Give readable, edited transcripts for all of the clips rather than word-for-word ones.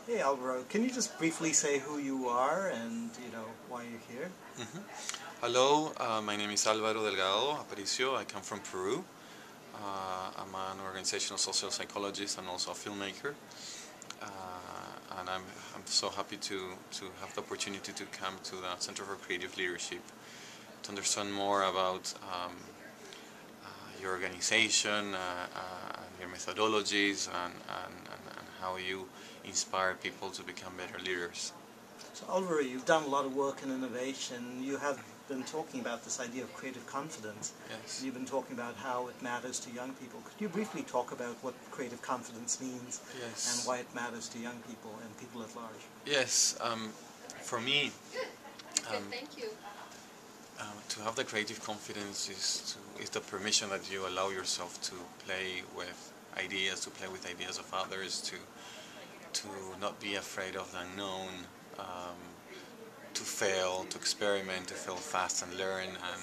Hey Alvaro, can you just briefly say who you are and why you're here? Mm-hmm. Hello, my name is Alvaro Delgado, Aparicio. I come from Peru. I'm an organizational social psychologist and also a filmmaker. And I'm so happy to have the opportunity to come to the Center for Creative Leadership to understand more about your organization and your methodologies and how you inspire people to become better leaders. So Alvaro, you've done a lot of work in innovation. You have been talking about this idea of creative confidence. Yes. You've been talking about how it matters to young people. Could you briefly talk about what creative confidence means? Yes. And why it matters to young people and people at large? Yes. For me, to have the creative confidence is the permission that you allow yourself to play with ideas, to play with ideas of others, to not be afraid of the unknown, to fail, to experiment, to fail fast and learn and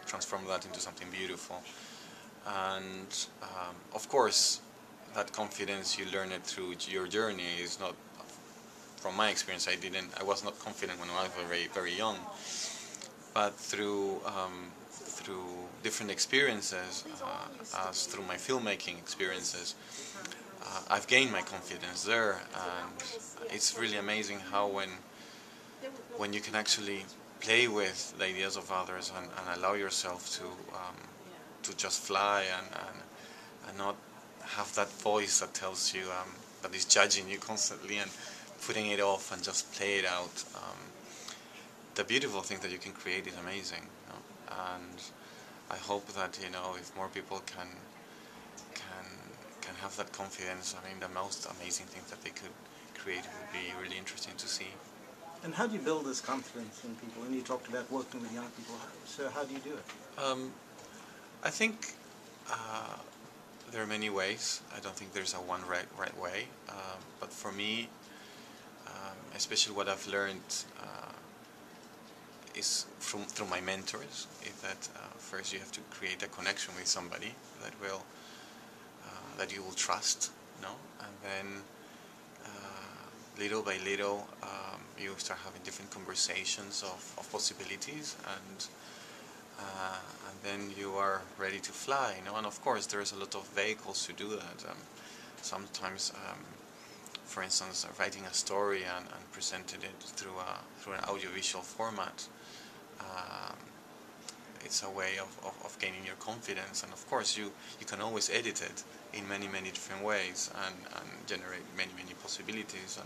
transform that into something beautiful. And of course, that confidence you learn it through your journey. Is not from my experience. I was not confident when I was very young, but through different experiences, as through my filmmaking experiences, I've gained my confidence there, and it's really amazing how when you can actually play with the ideas of others and allow yourself to just fly and not have that voice that tells you that is judging you constantly and putting it off and just play it out. The beautiful thing that you can create is amazing, and I hope that if more people can have that confidence. I mean, the most amazing thing that they could create would be really interesting to see. And how do you build this confidence in people? And you talked about working with young people. So how do you do it? I think there are many ways. I don't think there's a one right way. But for me, especially what I've learned is through my mentors, is that first you have to create a connection with somebody that you will trust, and then little by little you start having different conversations of possibilities, and then you are ready to fly, and of course there's a lot of vehicles to do that. Sometimes for instance, writing a story and presenting it through an audiovisual format. It's a way of gaining your confidence, and of course you can always edit it in many different ways and generate many possibilities.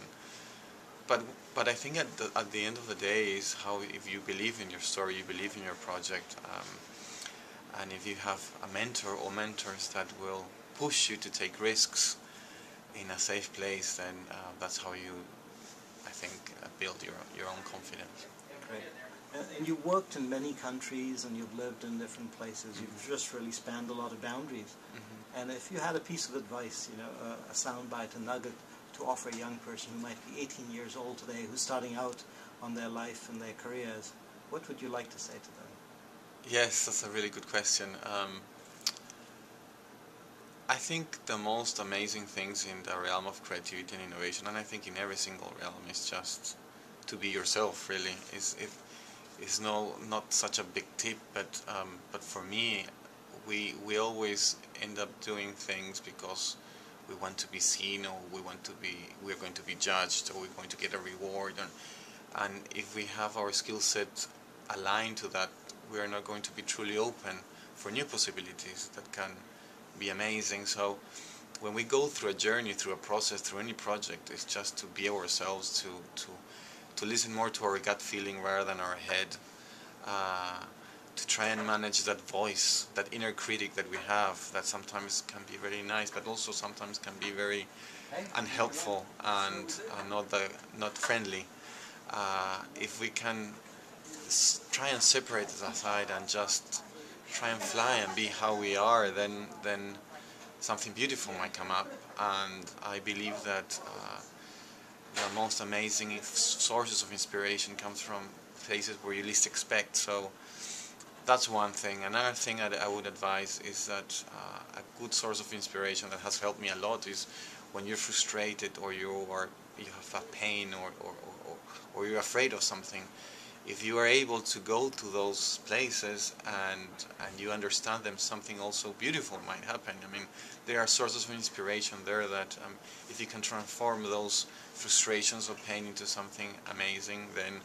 But I think at the end of the day is how, if you believe in your story, you believe in your project, and if you have a mentor or mentors that will push you to take risks in a safe place, then that's how you, I think, build your own confidence. Great. And you worked in many countries and you've lived in different places. You've just really spanned a lot of boundaries. Mm-hmm. And if you had a piece of advice, a soundbite, a nugget to offer a young person who might be 18 years old today, who's starting out on their life and their careers, what would you like to say to them? Yes, that's a really good question. I think the most amazing things in the realm of creativity and innovation, and I think in every single realm, is just to be yourself. Really, is not such a big tip, but for me, we always end up doing things because we want to be seen, or we're going to be judged, or we're going to get a reward, and if we have our skill set aligned to that, we are not going to be truly open for new possibilities that can be amazing. So when we go through a journey, through a process, through any project, it's just to be ourselves, to listen more to our gut feeling rather than our head, to try and manage that voice, that inner critic that we have, that sometimes can be very nice, but also sometimes can be very unhelpful and not friendly. If we can try and separate it aside and just try and fly and be how we are, then something beautiful might come up. And I believe that the most amazing sources of inspiration comes from places where you least expect. So that's one thing. Another thing I would advise is that a good source of inspiration that has helped me a lot is when you're frustrated, or you have a pain, or you're afraid of something, if you are able to go to those places and you understand them, something also beautiful might happen. I mean, there are sources of inspiration there that if you can transform those frustrations or pain into something amazing, then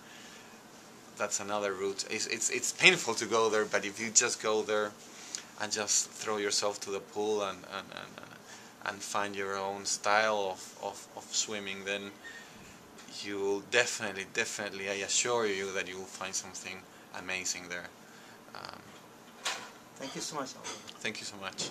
that's another route. It's painful to go there, but if you just go there and just throw yourself to the pool and find your own style of swimming, then you will definitely, I assure you that you will find something amazing there. Thank you so much, Alvaro. Thank you so much.